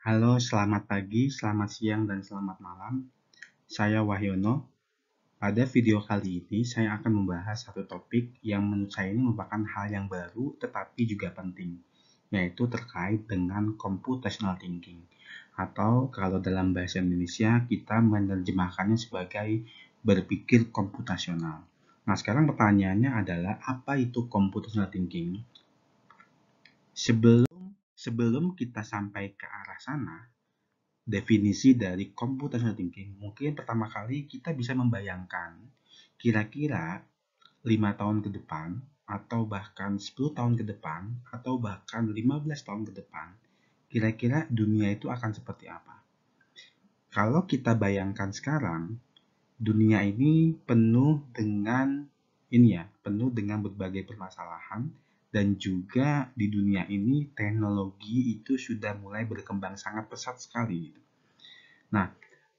Halo, selamat pagi, selamat siang, dan selamat malam. Saya Wahyono. Pada video kali ini, saya akan membahas satu topik yang menurut saya ini merupakan hal yang baru tetapi juga penting, yaitu terkait dengan computational thinking. Atau kalau dalam bahasa Indonesia, kita menerjemahkannya sebagai berpikir komputasional. Nah, sekarang pertanyaannya adalah, apa itu computational thinking? Sebelum kita sampai ke arah sana, definisi dari computational thinking, mungkin pertama kali kita bisa membayangkan kira-kira 5 tahun ke depan, atau bahkan 10 tahun ke depan, atau bahkan 15 tahun ke depan, kira-kira dunia itu akan seperti apa. Kalau kita bayangkan sekarang, dunia ini penuh dengan berbagai permasalahan, dan juga di dunia ini teknologi itu sudah mulai berkembang sangat pesat sekali. Nah,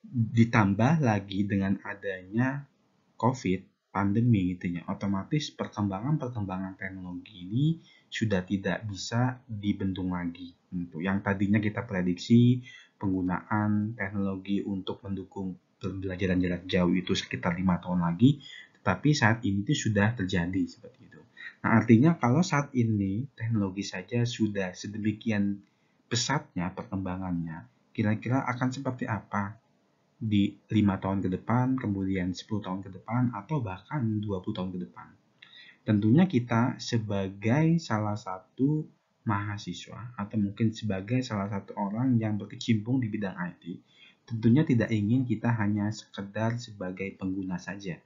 ditambah lagi dengan adanya COVID, pandemi gitu ya, otomatis perkembangan teknologi ini sudah tidak bisa dibendung lagi. Yang tadinya kita prediksi penggunaan teknologi untuk mendukung pembelajaran jarak jauh itu sekitar 5 tahun lagi, tetapi saat ini itu sudah terjadi seperti itu. Nah, artinya kalau saat ini teknologi saja sudah sedemikian pesatnya perkembangannya, kira-kira akan seperti apa di 5 tahun ke depan, kemudian 10 tahun ke depan, atau bahkan 20 tahun ke depan. Tentunya kita sebagai salah satu mahasiswa, atau mungkin sebagai salah satu orang yang berkecimpung di bidang IT, tentunya tidak ingin kita hanya sekedar sebagai pengguna saja.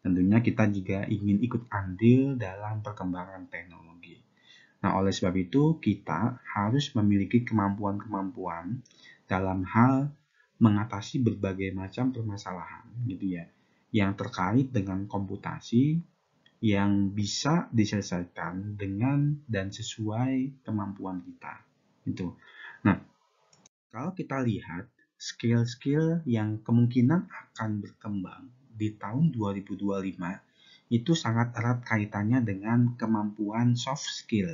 Tentunya kita juga ingin ikut andil dalam perkembangan teknologi. Nah, oleh sebab itu, kita harus memiliki kemampuan-kemampuan dalam hal mengatasi berbagai macam permasalahan gitu ya, yang terkait dengan komputasi yang bisa diselesaikan dengan dan sesuai kemampuan kita. Itu. Nah, kalau kita lihat skill-skill yang kemungkinan akan berkembang di tahun 2025 itu sangat erat kaitannya dengan kemampuan soft skill,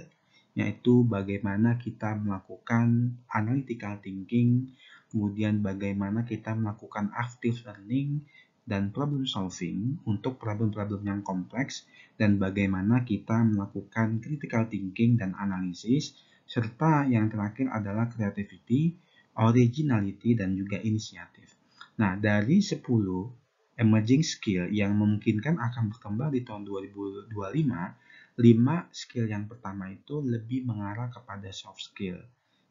yaitu bagaimana kita melakukan analytical thinking, kemudian bagaimana kita melakukan active learning dan problem solving untuk problem-problem yang kompleks, dan bagaimana kita melakukan critical thinking dan analisis, serta yang terakhir adalah creativity, originality, dan juga inisiatif. Nah, dari 10 emerging skill yang memungkinkan akan berkembang di tahun 2025, 5 skill yang pertama itu lebih mengarah kepada soft skill.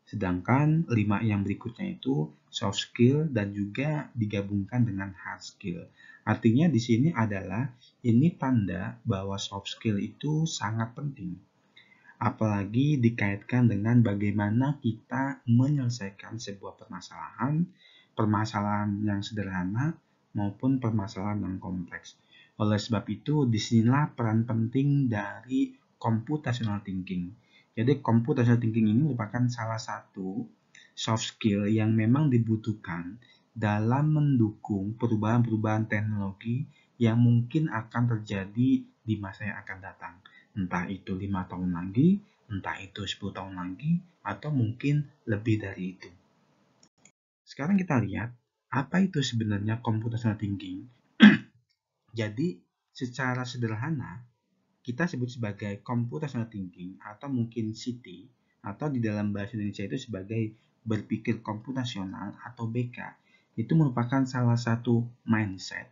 Sedangkan 5 yang berikutnya itu soft skill dan juga digabungkan dengan hard skill. Artinya di sini adalah ini tanda bahwa soft skill itu sangat penting. Apalagi dikaitkan dengan bagaimana kita menyelesaikan sebuah permasalahan yang sederhana maupun permasalahan yang kompleks. Oleh sebab itu, disinilah peran penting dari computational thinking. Jadi, computational thinking ini merupakan salah satu soft skill yang memang dibutuhkan dalam mendukung perubahan-perubahan teknologi yang mungkin akan terjadi di masa yang akan datang. Entah itu 5 tahun lagi, entah itu 10 tahun lagi, atau mungkin lebih dari itu. Sekarang kita lihat, apa itu sebenarnya computational thinking? Jadi, secara sederhana, kita sebut sebagai computational thinking, atau mungkin CT, atau di dalam bahasa Indonesia itu sebagai berpikir komputasional atau BK. Itu merupakan salah satu mindset,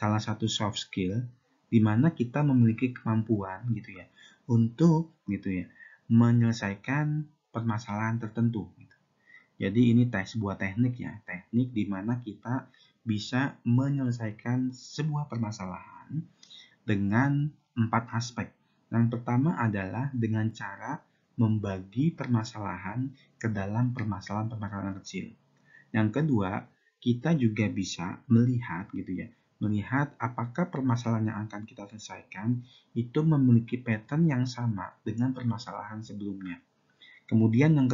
salah satu soft skill, di mana kita memiliki kemampuan gitu ya, untuk gitu ya, menyelesaikan permasalahan tertentu. Gitu. Jadi ini sebuah teknik ya, teknik di mana kita bisa menyelesaikan sebuah permasalahan dengan 4 aspek. Yang pertama adalah dengan cara membagi permasalahan ke dalam permasalahan-permasalahan kecil. Yang kedua, kita juga bisa melihat apakah permasalahan yang akan kita selesaikan itu memiliki pattern yang sama dengan permasalahan sebelumnya. Kemudian yang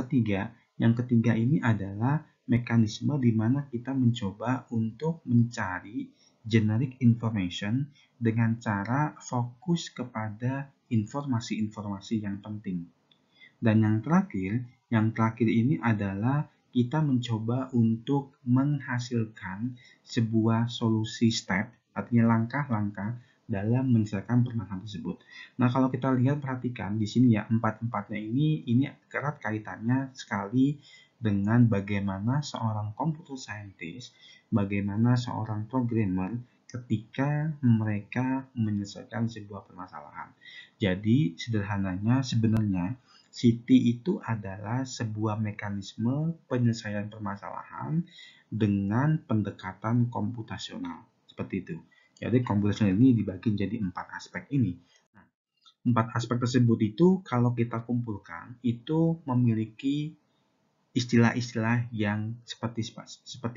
ketiga ini adalah mekanisme di mana kita mencoba untuk mencari generic information dengan cara fokus kepada informasi-informasi yang penting. Dan yang terakhir ini adalah kita mencoba untuk menghasilkan sebuah solusi step, artinya langkah-langkah dalam menyelesaikan permasalahan tersebut. Nah, kalau kita lihat, perhatikan di sini ya, empat-empatnya ini erat kaitannya sekali dengan bagaimana seorang computer scientist, bagaimana seorang programmer ketika mereka menyelesaikan sebuah permasalahan. Jadi, sederhananya sebenarnya City itu adalah sebuah mekanisme penyelesaian permasalahan dengan pendekatan komputasional. Seperti itu. Jadi komputasional ini dibagi menjadi 4 aspek ini. Nah, 4 aspek tersebut itu kalau kita kumpulkan itu memiliki istilah-istilah yang seperti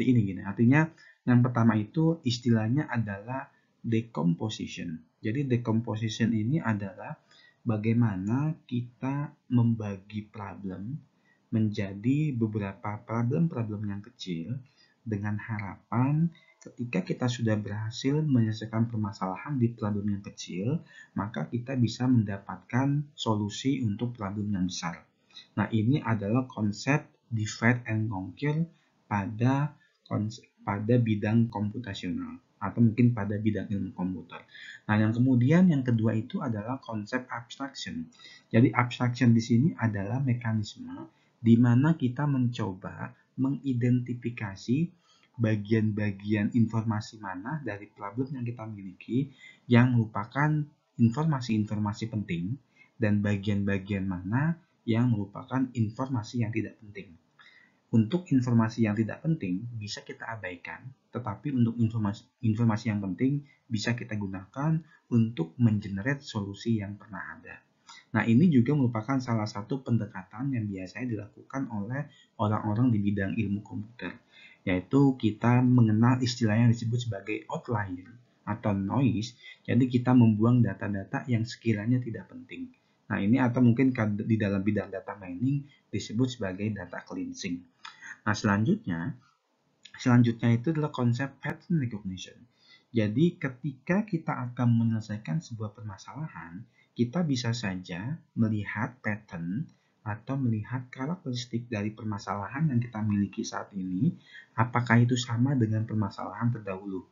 ini gini. Artinya yang pertama itu istilahnya adalah decomposition. Jadi decomposition ini adalah bagaimana kita membagi problem menjadi beberapa problem-problem yang kecil dengan harapan ketika kita sudah berhasil menyelesaikan permasalahan di problem yang kecil, maka kita bisa mendapatkan solusi untuk problem yang besar. Nah, ini adalah konsep divide and conquer pada bidang komputasional atau mungkin pada bidang ilmu komputer. Nah, yang kemudian yang kedua itu adalah konsep abstraction. Jadi abstraction di sini adalah mekanisme di mana kita mencoba mengidentifikasi bagian-bagian informasi mana dari problem yang kita miliki yang merupakan informasi-informasi penting dan bagian-bagian mana yang merupakan informasi yang tidak penting. Untuk informasi yang tidak penting bisa kita abaikan, tetapi untuk informasi yang penting bisa kita gunakan untuk mengenerate solusi yang pernah ada. Nah, ini juga merupakan salah satu pendekatan yang biasanya dilakukan oleh orang-orang di bidang ilmu komputer, yaitu kita mengenal istilah yang disebut sebagai outlier atau noise. Jadi kita membuang data-data yang sekiranya tidak penting. Nah, ini atau mungkin di dalam bidang data mining disebut sebagai data cleansing. Nah, selanjutnya itu adalah konsep pattern recognition. Jadi, ketika kita akan menyelesaikan sebuah permasalahan, kita bisa saja melihat pattern atau melihat karakteristik dari permasalahan yang kita miliki saat ini, apakah itu sama dengan permasalahan terdahulu.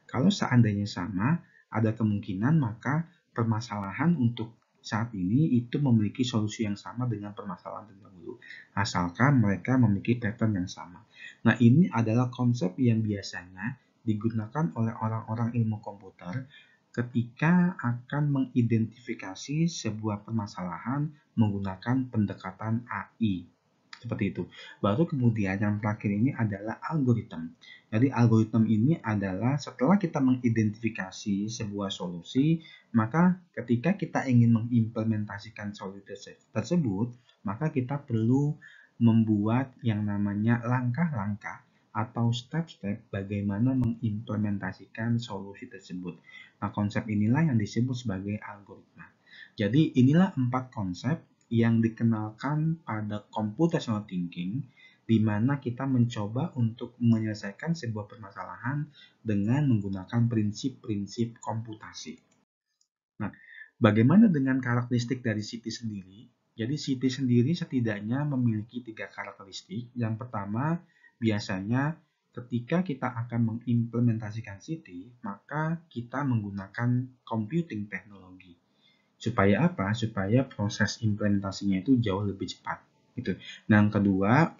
Kalau seandainya sama, ada kemungkinan maka permasalahan untuk saat ini itu memiliki solusi yang sama dengan permasalahan terdahulu, asalkan mereka memiliki pattern yang sama. Nah, ini adalah konsep yang biasanya digunakan oleh orang-orang ilmu komputer ketika akan mengidentifikasi sebuah permasalahan menggunakan pendekatan AI. Seperti itu. Baru kemudian yang terakhir ini adalah algoritma. Jadi algoritma ini adalah setelah kita mengidentifikasi sebuah solusi, maka ketika kita ingin mengimplementasikan solusi tersebut, maka kita perlu membuat yang namanya langkah-langkah atau step-step bagaimana mengimplementasikan solusi tersebut. Nah, konsep inilah yang disebut sebagai algoritma. Jadi inilah 4 konsep yang dikenalkan pada computational thinking, di mana kita mencoba untuk menyelesaikan sebuah permasalahan dengan menggunakan prinsip-prinsip komputasi. Nah, bagaimana dengan karakteristik dari City sendiri? Jadi City sendiri setidaknya memiliki 3 karakteristik. Yang pertama, biasanya ketika kita akan mengimplementasikan City, maka kita menggunakan computing technology. Supaya apa? Supaya proses implementasinya itu jauh lebih cepat. Gitu. Nah, yang kedua,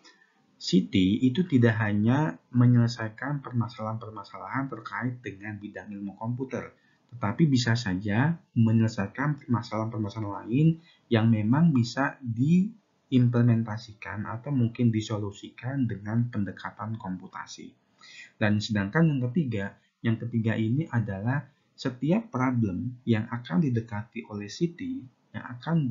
City itu tidak hanya menyelesaikan permasalahan-permasalahan terkait dengan bidang ilmu komputer, tetapi bisa saja menyelesaikan permasalahan-permasalahan lain yang memang bisa diimplementasikan atau mungkin disolusikan dengan pendekatan komputasi. Dan sedangkan yang ketiga ini adalah setiap problem yang akan didekati oleh City, yang akan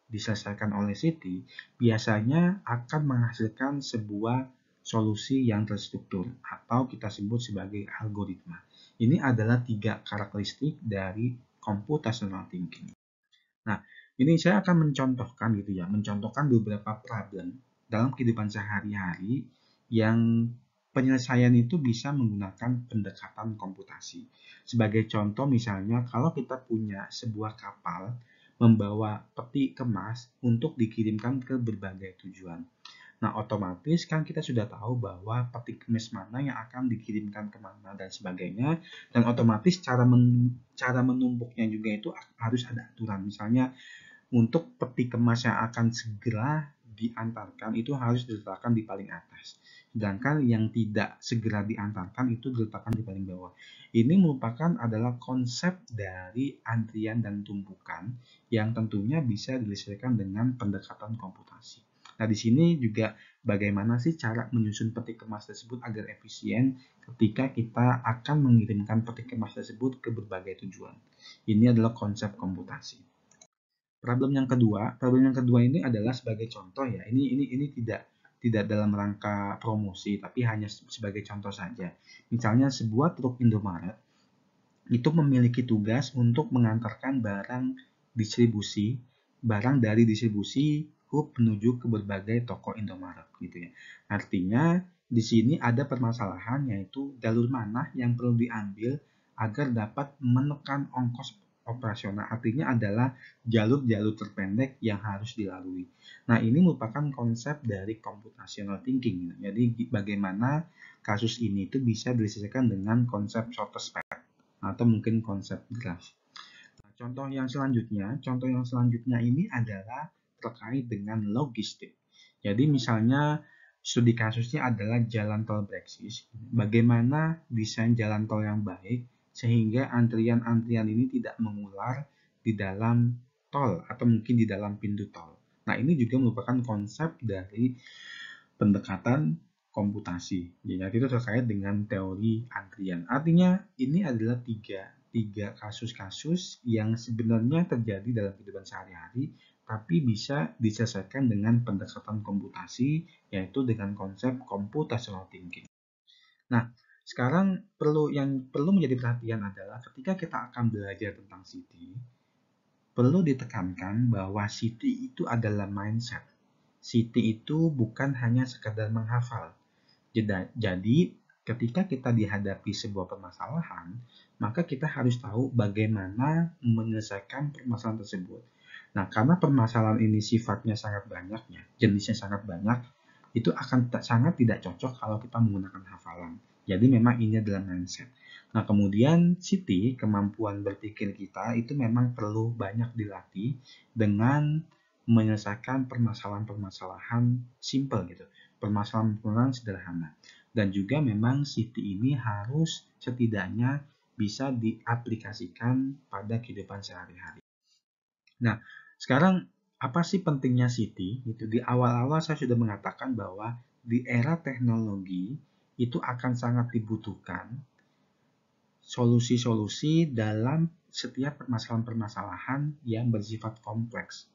diselesaikan oleh City, biasanya akan menghasilkan sebuah solusi yang terstruktur atau kita sebut sebagai algoritma. Ini adalah 3 karakteristik dari computational thinking. Nah, ini saya akan mencontohkan beberapa problem dalam kehidupan sehari-hari yang penyelesaian itu bisa menggunakan pendekatan komputasi. Sebagai contoh misalnya, kalau kita punya sebuah kapal membawa peti kemas untuk dikirimkan ke berbagai tujuan. Nah, otomatis kan kita sudah tahu bahwa peti kemis mana yang akan dikirimkan kemana dan sebagainya. Dan otomatis cara menumpuknya juga itu harus ada aturan. Misalnya untuk peti kemas yang akan segera diantarkan itu harus diletakkan di paling atas. Sedangkan yang tidak segera diantarkan itu diletakkan di paling bawah. Ini merupakan adalah konsep dari antrian dan tumpukan yang tentunya bisa disesuaikan dengan pendekatan komputasi. Nah, di sini juga bagaimana sih cara menyusun peti kemas tersebut agar efisien ketika kita akan mengirimkan peti kemas tersebut ke berbagai tujuan. Ini adalah konsep komputasi. Problem yang kedua ini adalah sebagai contoh ya. Ini tidak dalam rangka promosi, tapi hanya sebagai contoh saja. Misalnya sebuah truk Indomaret itu memiliki tugas untuk mengantarkan barang dari distribusi hub menuju ke berbagai toko Indomaret gitu ya. Artinya di sini ada permasalahan yaitu jalur mana yang perlu diambil agar dapat menekan ongkos operasional. Artinya adalah jalur-jalur terpendek yang harus dilalui. Nah, ini merupakan konsep dari computational thinking. Jadi bagaimana kasus ini itu bisa diselesaikan dengan konsep shortest path atau mungkin konsep graph. Nah, contoh yang selanjutnya ini adalah terkait dengan logistik. Jadi misalnya studi kasusnya adalah jalan tol Brexit. Bagaimana desain jalan tol yang baik sehingga antrian-antrian ini tidak mengular di dalam tol atau mungkin di dalam pintu tol. Nah, ini juga merupakan konsep dari pendekatan komputasi. Jadi itu terkait dengan teori antrian. Artinya ini adalah tiga kasus-kasus yang sebenarnya terjadi dalam kehidupan sehari-hari, tapi bisa diselesaikan dengan pendekatan komputasi, yaitu dengan konsep computational thinking. Nah, sekarang yang perlu menjadi perhatian adalah ketika kita akan belajar tentang City, perlu ditekankan bahwa City itu adalah mindset. City itu bukan hanya sekadar menghafal. Jadi, ketika kita dihadapi sebuah permasalahan, maka kita harus tahu bagaimana menyelesaikan permasalahan tersebut. Nah, karena permasalahan ini sifatnya sangat banyaknya, jenisnya sangat banyak, itu akan sangat tidak cocok kalau kita menggunakan hafalan. Jadi memang ini adalah mindset. Nah, kemudian Siti, kemampuan berpikir kita itu memang perlu banyak dilatih dengan menyelesaikan permasalahan-permasalahan simple gitu, permasalahan-permasalahan sederhana. Dan juga memang Siti ini harus setidaknya bisa diaplikasikan pada kehidupan sehari-hari. Nah, sekarang apa sih pentingnya Siti? Itu di awal-awal saya sudah mengatakan bahwa di era teknologi itu akan sangat dibutuhkan solusi-solusi dalam setiap permasalahan-permasalahan yang bersifat kompleks.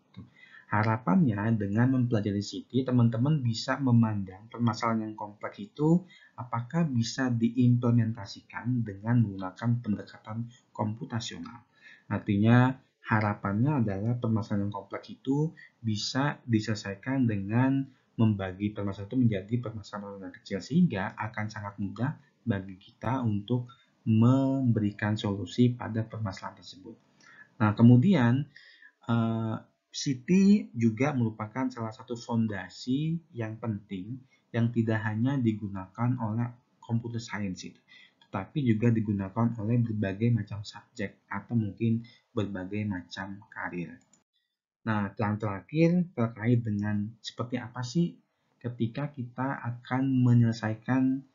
Harapannya dengan mempelajari City, teman-teman bisa memandang permasalahan yang kompleks itu apakah bisa diimplementasikan dengan menggunakan pendekatan komputasional. Artinya harapannya adalah permasalahan yang kompleks itu bisa diselesaikan dengan membagi permasalahan itu menjadi permasalahan yang kecil sehingga akan sangat mudah bagi kita untuk memberikan solusi pada permasalahan tersebut. Nah, kemudian City juga merupakan salah satu fondasi yang penting yang tidak hanya digunakan oleh computer science itu, tetapi juga digunakan oleh berbagai macam subjek atau mungkin berbagai macam karir. Nah, yang terakhir terkait dengan seperti apa sih ketika kita akan menyelesaikan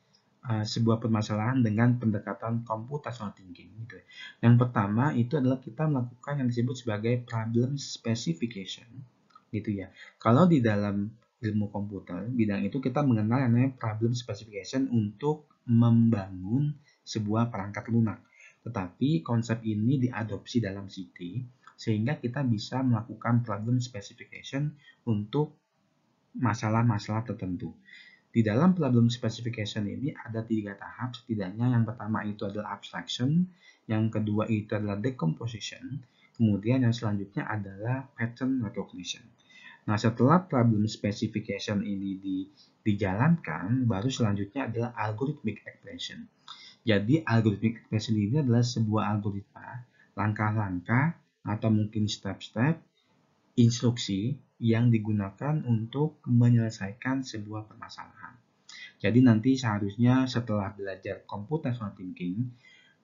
sebuah permasalahan dengan pendekatan computational thinking gitu. Yang pertama itu adalah kita melakukan yang disebut sebagai problem specification gitu ya. Kalau di dalam ilmu komputer bidang itu kita mengenal yang namanya problem specification untuk membangun sebuah perangkat lunak. Tetapi konsep ini diadopsi dalam City sehingga kita bisa melakukan problem specification untuk masalah-masalah tertentu. Di dalam problem specification ini ada 3 tahap setidaknya. Yang pertama itu adalah abstraction, yang kedua itu adalah decomposition, kemudian yang selanjutnya adalah pattern recognition. Nah, setelah problem specification ini dijalankan, baru selanjutnya adalah algorithmic expression. Jadi algorithmic expression ini adalah sebuah algoritma, langkah-langkah atau mungkin step-step instruksi yang digunakan untuk menyelesaikan sebuah permasalahan. Jadi nanti seharusnya setelah belajar computational thinking,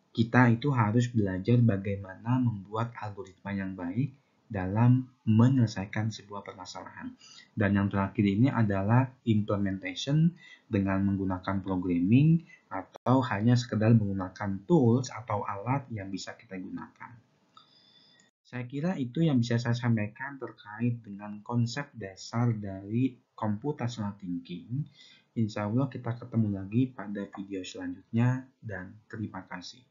kita itu harus belajar bagaimana membuat algoritma yang baik dalam menyelesaikan sebuah permasalahan. Dan yang terakhir ini adalah implementation dengan menggunakan programming atau hanya sekedar menggunakan tools atau alat yang bisa kita gunakan. Saya kira itu yang bisa saya sampaikan terkait dengan konsep dasar dari computational thinking. Insya Allah kita ketemu lagi pada video selanjutnya dan terima kasih.